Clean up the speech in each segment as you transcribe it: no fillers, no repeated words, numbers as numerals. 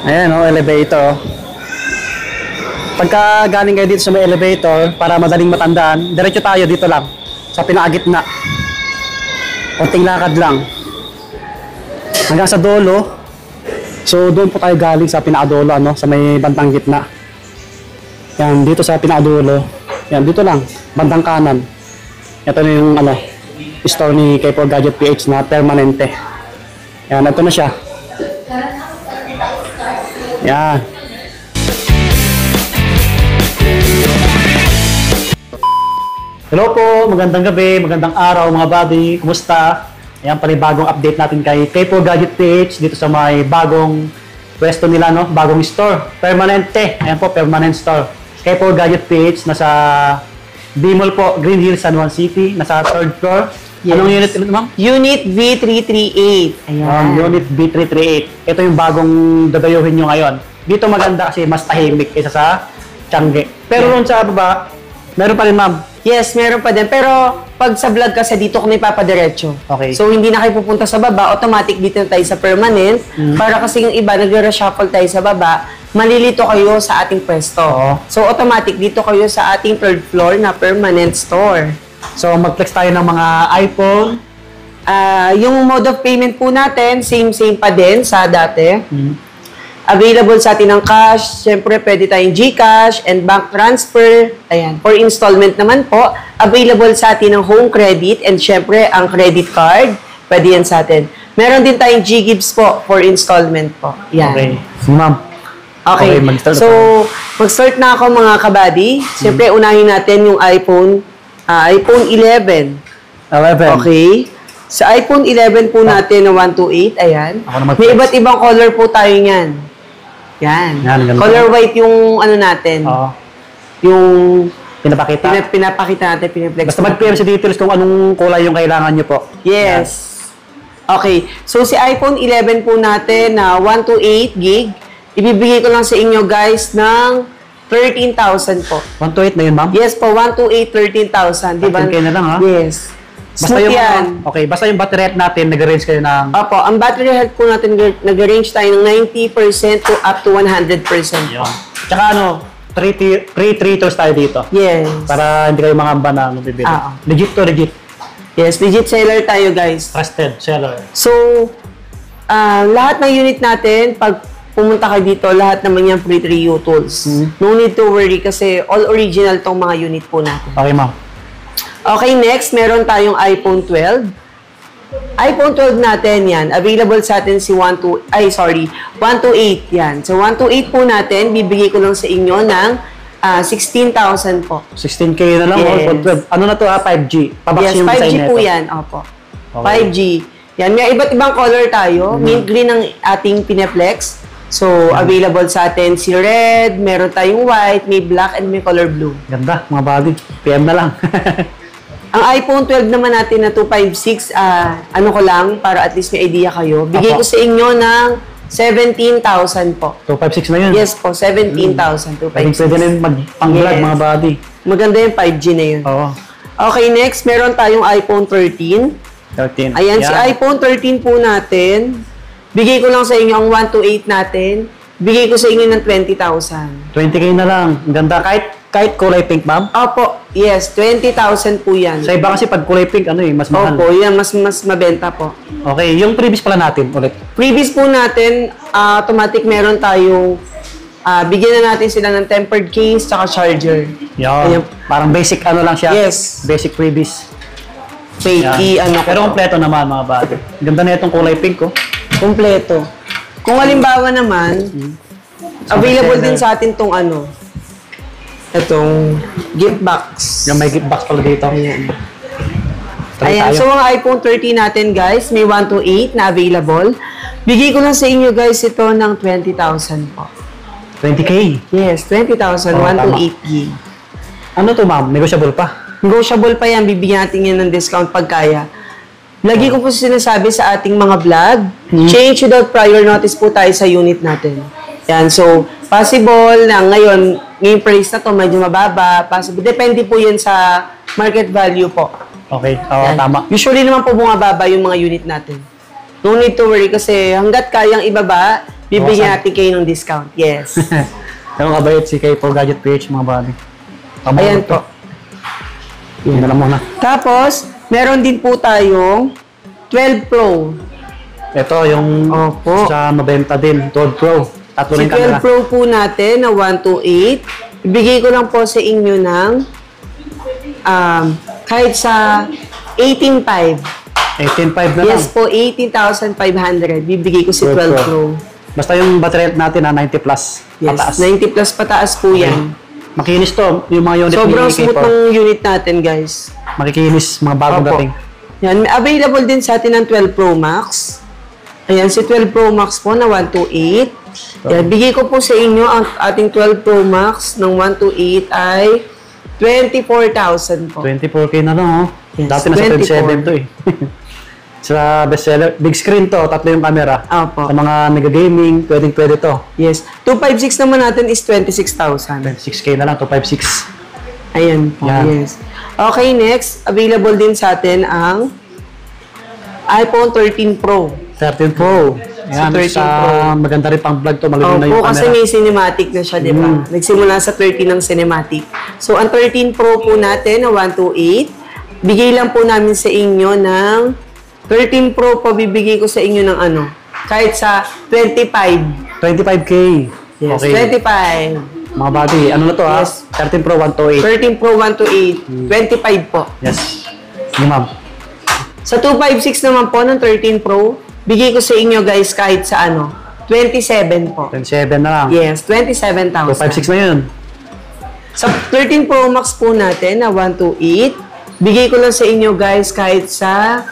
Ayan o, elevator. Pagka galing kayo dito sa may elevator, para madaling matandaan, diretso tayo dito lang, sa pinakagitna. Konting lakad lang. Hanggang sa dulo. So, doon po tayo galing sa pinakadulo, ano, sa may bandang gitna. Yan, dito sa pinakadulo. Yan, dito lang, bandang kanan. Ito na yung, ano, store ni K4 Gadget PH na permanente. Yan, ito na siya. Yan. Hello po, magandang gabi, magandang araw mga buddy. Kumusta? Ayan, panibagong update natin kay K4 Gadget PH dito sa may bagong pwesto nila, no? Bagong store. Permanente. Ayan po, permanent store. K4 Gadget PH, nasa B-Mall po, Green Hills, San Juan City. Nasa 3rd floor. Yes. Anong unit ulit, ma'am? Unit B338. Ayan. Unit B338. Ito yung bagong dadayuhin nyo ngayon. Dito maganda kasi mas tahimik kaysa sa Tiangge. Pero ron sa baba, meron pa rin, ma'am. Yes, meron pa din. Pero pag sa vlog kasi dito ko na ipapadiretso. Okay. So hindi na kayo pupunta sa baba, automatic dito na tayo sa permanent. Para kasi yung iba, nag-reshuffle tayo sa baba, malilito kayo sa ating pwesto. Oo. So automatic dito kayo sa ating 3rd floor na permanent store. So mag-flex tayo ng mga iPhone. Yung mode of payment po natin, same pa din sa dati. Available sa atin ng cash. Siyempre, pwede tayong GCash and bank transfer. Ayan. For installment naman po, available sa atin ng home credit and siyempre, ang credit card. Pwede yan sa atin. Meron din tayong GGives po for installment po. Yan. Okay. Ma'am. Okay. Mag-start So, mag-start na ako mga kabady. Siyempre, unahin natin yung iPhone 11. 11. Okay. Sa iPhone 11 po natin na 128, ayan. May iba't ibang color po tayo niyan. Yan. Color white yung ano natin. Oo. Yung Pinapakita. pinapakita natin, pinaplex. Basta mag-clear sa details kung anong kulay yung kailangan nyo po. Yes. Okay. So, si iPhone 11 po natin na 128 gig, ibibigay ko lang sa inyo guys ng 13,000 po. 128 na yun, ma'am? Yes po, 128, 13,000. Diba? 13K na lang, ha? Yes. Basta Smooth yung, yan. Okay, basta yung battery health natin, nag-range kayo ng... Opo, ang battery health po natin, nag-range tayo ng 90% to up to 100%. Yun. Tsaka ano, 3 treaters tayo dito. Yes. Para hindi kayo mangamba na mabibili. Legit to, legit. Yes, legit seller tayo guys. Trusted seller. So, lahat ng unit natin, pag pumunta kayo dito, lahat naman yan free 3U tools. No need to worry kasi all original tong mga unit po natin. Okay, ma'am. Okay, next, meron tayong iPhone 12. iPhone 12 natin yan, available sa atin si 128 yan. So, 128 po natin, bibigay ko lang sa inyo ng 16,000 po. 16K na lang, Yes. Ano na to, 5G? Yes, 5G po yan, opo. Okay. 5G. Yan, may iba't ibang color tayo. Mint green ang ating pineflex. So, available sa atin si red, meron tayong white, may black, and may color blue. Ganda, mga bagay. PM na lang. Ang iPhone 12 naman natin na 256, ano ko lang, para at least may idea kayo. Bigay ko sa inyo ng 17,000 po. 256 na yun? Yes po, 17,000. 256. Pwede na yung mag-pang-vlog, mga buddy. Maganda yung 5G na yun. Oo. Okay, next, meron tayong iPhone 13. 13. Ayan, si iPhone 13 po natin. Bigay ko lang sa inyo ang 128 natin. Bigay ko sa inyo ng 20,000. 20K na lang. Ang ganda. Kahit kulay pink, ma'am? Opo, yes, 20,000 po yan. Sa iba kasi pag kulay pink, ano mas mahal. Opo, yan, mas mabenta po. Okay, yung previous pala natin ulit. Previous po natin, automatic meron tayong, bigyan na natin sila ng tempered case tsaka charger. Yan. Parang basic ano lang siya. Yes. Basic previous. Fake ano ko. Pero kompleto naman, mga buddy. Ganda na itong kulay pink, oh. Kompleto. Kung halimbawa naman, available din sa atin tong itong gift box. Yung may gift box pala dito. Ayan. Ayan. So, ang iPhone 13 natin, guys, may 128 na available. Bigay ko lang sa inyo, guys, ito ng 20,000 po. 20K? Yes, 20,000, 128 gig. Ano to, ma'am? Negotiable pa? Negotiable pa yan. Bibigyan natin yan ng discount pag kaya. Lagi ko po sinasabi sa ating mga vlog, change without prior notice po tayo sa unit natin. Yan, so, possible na ngayon, ngayong price na to medyo mababa, possible. Depende po yan sa market value po. Okay, tama. Usually naman po bumababa yung mga unit natin. No need to worry kasi hanggat kayang ibaba, bibigyan natin kayo ng discount. Yes. Yung kabayot si K4 Gadget PH, mga buddy. Ayan po. Yan na lang muna. Tapos, meron din po tayong 12 Pro. Ito yung Opo. sa mabenta din, 12 Pro. Tatlo Si rin camera. 12 Pro po natin na 128. Ibigay ko lang po sa inyo ng kahit sa 18.5. 18.5 na lang. Yes po, 18,500. Bibigay ko si 12 Pro. Basta yung battery health natin na 90 plus. Yes, Pataas. 90 plus pataas po yan. Makinis to, yung mga unit Sobrang ni smooth K4. ng unit natin, guys. Makikinis, mga bagong Opo. dating. Yan, available din sa atin ng 12 Pro Max. Ayan, si 12 Pro Max po na 128. Yan, bigay ko po sa inyo ang ating 12 Pro Max ng 128 ay 24,000 po. 24K na lang, oh. Yes, Dati nasa 24. 27 to eh. Sa bestseller, big screen to, tatlo yung camera. Opo. Sa mga mega gaming, pwede to. Yes. 256 naman natin is 26,000. 6K na lang, 256. Ayan po, Yan. yes. Okay, next, available din sa atin ang iPhone 13 Pro. 13 Pro. Yan, 13 sa Pro. maganda rin pang vlog to, malulun na Opo, yung camera. kasi may cinematic na siya, di ba? Nagsimula sa 13 ng cinematic. So, ang 13 Pro po natin na 128, bigay lang po namin sa inyo ng 13 Pro po, bibigay ko sa inyo ng ano, kahit sa 25. 25K. Yes, Okay. 25. Mga buddy, ano na to Yes. ha? 13 Pro 128. 13 Pro 128, 25 po. Yes. Yung ma'am. Sa 256 naman po ng 13 Pro, bigay ko sa inyo guys kahit sa ano, 27 po. 27 na lang. Yes, 27,000. 256 na yun. Sa 13 Pro Max po natin na 128, bigay ko lang sa inyo guys kahit sa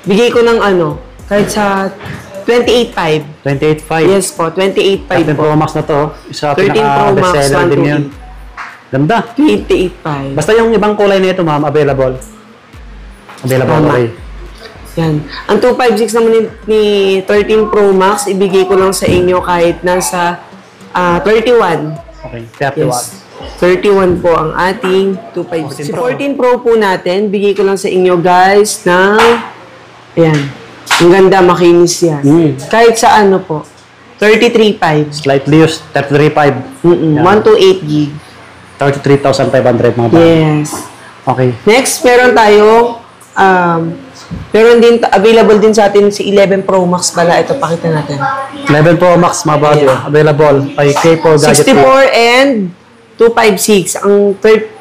bigay ko ng ano, kahit sa 28.5. 28.5. Yes po, 28.5 13 po. Pro Max na to. Isa 13 Pro Max, pinaka-bestseller din yun. 128. Ganda. 28.5. Basta yung ibang kulay nito, ma'am, available. Available, Tama. okay. Yan. Ang 256 naman ni 13 Pro Max, ibigay ko lang sa inyo kahit nasa 31. Okay, 31. Yes. 31 po ang ating 256. Si 14 Pro po natin, bigay ko lang sa inyo guys ng ayan. Ang ganda, makinis yan. Kahit sa ano po, 33.5. Slightly used, 33.5. 128 gig. 33,500 mga ba? Yes. Okay. Next, meron tayo, meron din, available din sa atin si 11 Pro Max pala. Ito, pakita natin. 11 Pro Max mga buddy, available kay K4 Gadget. 64 and 256. Ang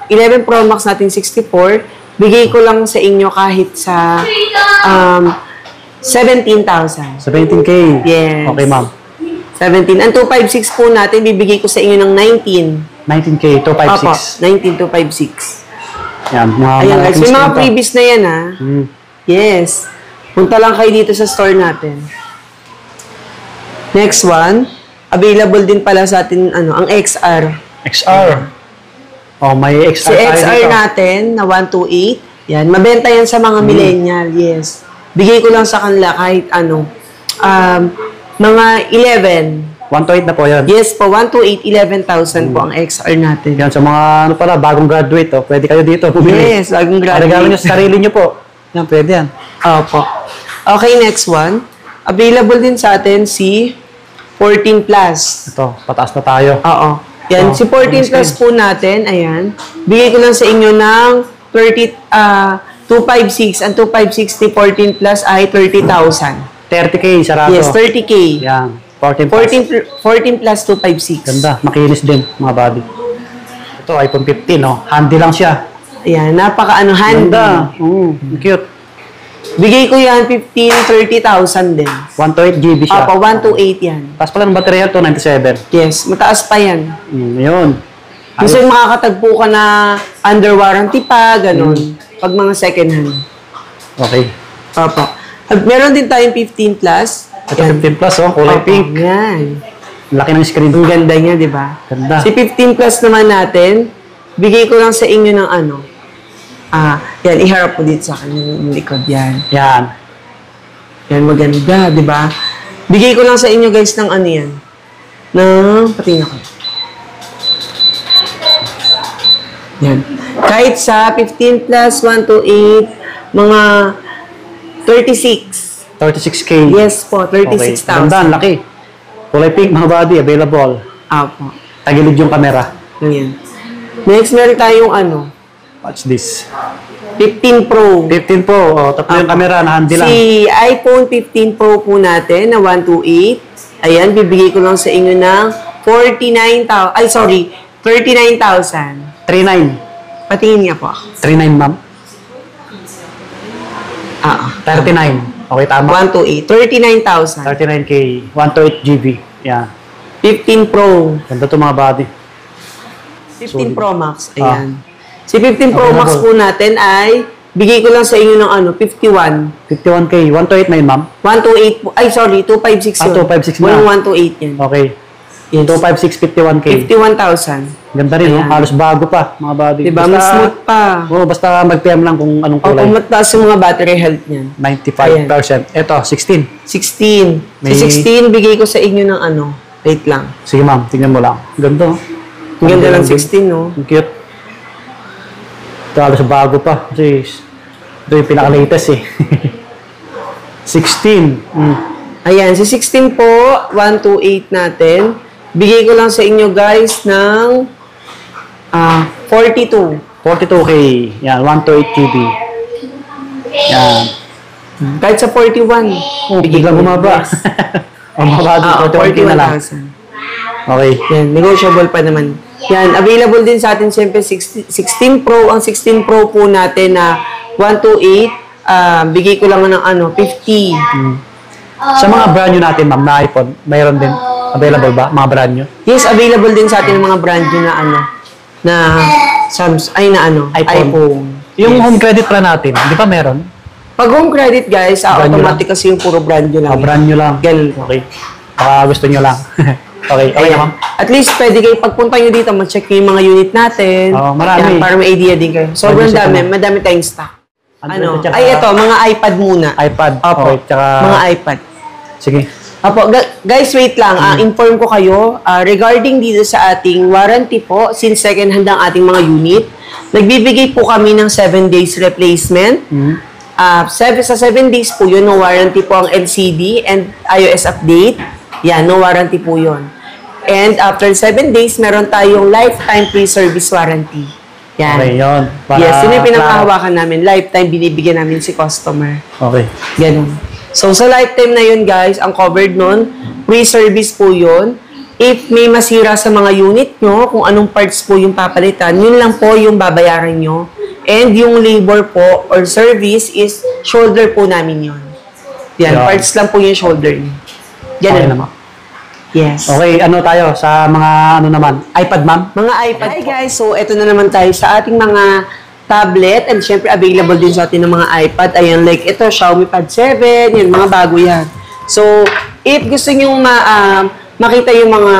11 Pro Max natin 64, bigay ko lang sa inyo kahit sa 17,000. 17K. Yes. Okay, ma'am. 17. Ang 256 po natin, bibigay ko sa inyo ng 19. 19K, Opo, 256. 19,256. Yan, mga Ayan guys, may mga to. freebies na yan ha. Yes. Punta lang kayo dito sa store natin. Next one, available din pala sa atin, ang XR. XR. Oh, may XR Si tayo XR dito. natin na 128, yan, mabenta yan sa mga millennial, yes. Bigay ko lang sa kanila kahit mga 11. 128 na po yan. Yes po, 128, 11,000 po ang XR natin. Yan, sa mga bagong graduate, oh, pwede kayo dito bumili. Yes, bagong Regalo nyo graduate. sa sarili nyo po. Yan, pwede yan. Opo. Okay, next one. Available din sa atin si 14 Plus. Ito, pataas na tayo. Oo. Yan, Oh, si 14 Plus po natin, ayan. Bigay ko lang sa inyo ng 256. Ang 256 ni 14 Plus ay 30,000. 30K, sarado. Yes, 30K. Yan, 14 plus. 14 plus 256. Ganda, makinis din, mga buddy. Ito, iPhone 15, oh. Handy lang siya. Ayan, handy. Ganda. Cute. Bigay ko yan 30,000 din. 128 GB siya. Opo, 128 yan. Tapos pala ng baterya to 97. Yes, mataas pa yan. Yun. Kasi makakatagpo ka na under warranty pa, ganun. Pag mga second hand. Okay. Opo. At meron din tayong 15 plus. Ito 15 plus, oh. Kulay Opo, pink. yan. Laki ng screen. Ang ganda niya, di ba? Ganda. Si 15 plus naman natin, bigay ko lang sa inyo ng yan, iharap ko dito sa akin yung likod, yan. Yan. Yan, maganda, di ba? Bigay ko lang sa inyo guys ng yan. Patingin ako. Yan. Kahit sa 15 plus, 1 to 8, mga 36. 36K. Yes po, Okay. 36,000. Ganda, ang laki. Kulay pink mga body, available. Apo. Tagilid yung camera. Ayan. Next, meron tayong ano, Watch this. 15 Pro. 15 Pro, tatlo yung camera na handy lang. Si iPhone 15 Pro po natin na 128. Ayan, bibigay ko lang sa inyo ng 39,000. Ay, sorry, 39,000. 39. Patingin niya po. 39, ma'am. 39. Okay, tama. 128. 39,000. 39K. 128 GB. Yan. 15 Pro. Ganda to mga body. 15 Pro Max. Ayan. Si 15 Pro Max Available. po natin ay bigay ko lang sa inyo ng 51. 51K. 128 na yun, ma'am. 128 po. Ay, sorry, 256 yun. 256 na. Walang 128 yan. Okay. Yes. 256, 51K. 51,000. Ganda rin, no? Ayan. Halos bago pa, mga body. Diba? Mas smooth pa. Basta mag-PM lang kung anong O, kulay. kung mataas yung mga battery health niyan. 95%. Ito, 16. 16. May- Si 16, bigay ko sa inyo ng wait lang. Sige, ma'am. Tingnan mo lang. Ganda, no? Ang ganda ng din. 16, no? Ang cute. Ito, halos bago pa. Kasi, ito yung pinaka-latest, eh. 16. Ayan, si 16 po, 128 natin. Bigay ko lang sa inyo, guys, ng 42. 42K. Yan, 128 GB. Yan. Kahit sa 41. Biglang bumaba. O, mababa din. 41K na lang. 41,000. Okay. Yan, negotiable pa naman. Yan, available din sa atin siyempre 16 Pro. Ang 16 Pro po natin na 128, bigay ko lang ng 50. Sa mga brand new natin, ma'am, na iPhone, mayroon din. Available ba? Mga brand new? Yes, available din sa atin ng mga brand new na na iPhone. Yung home credit plan natin, di ba meron? Pag home credit, guys, Brand new automatic kasi yung puro brand new lang. Brand new lang. Okay. Baka gusto nyo lang. Okay Ayan. naman. At least, pwede kayo pagpunta nyo dito, ma-check yung mga unit natin. Oo, marami. Yan, para may idea din kayo. Sobrang Pwede siya madami tayong stock. Tsaka- Ito, mga iPad muna. iPad. Opo, Okay, tsaka... mga iPad. Sige. Apo, guys, wait lang. Inform ko kayo regarding dito sa ating warranty po, since second hand ang ating mga unit, nagbibigay po kami ng 7 days replacement. Sa 7 days po yun, no warranty po ang LCD and iOS update. Yan, no warranty po yun. And after 7 days, meron tayong lifetime free service warranty. Yan. Okay, yun. Yes, yun yung pinakahawakan namin. Lifetime binibigyan namin si customer. Okay. Ganun. So, sa lifetime na yun, guys, ang covered nun, free service po yun. If may masira sa mga unit nyo, kung anong parts po yung papalitan, yun lang po yung babayaran nyo. And yung labor po or service is shoulder po namin yun. Yan, Yeah. parts lang po yung shoulder nyo. Ganun. Okay naman. Yes. Okay, ano tayo sa mga naman? iPad, ma'am? Mga iPad. Hi guys, so eto na naman tayo sa ating mga tablet and syempre available din sa atin ng mga iPad. Ayan, like ito, Xiaomi Pad 7, yun, mga bago yan. So, if gusto nyo makita yung mga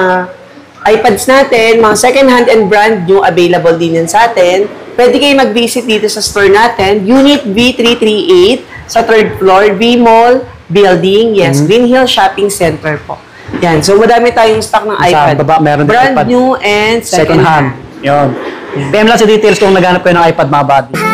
iPads natin, mga second hand and brand new, available din yan sa atin, pwede kayo mag-visit dito sa store natin, Unit V338 sa 3rd floor, V-Mall Building, yes, Green Hill Shopping Center po. Yan, so madami tayong stock ng Sa iPad. baba, meron din Brand iPad. new and Second hand. Yun. PM lang sa details kung naghanap kayo ng iPad, mga buddy.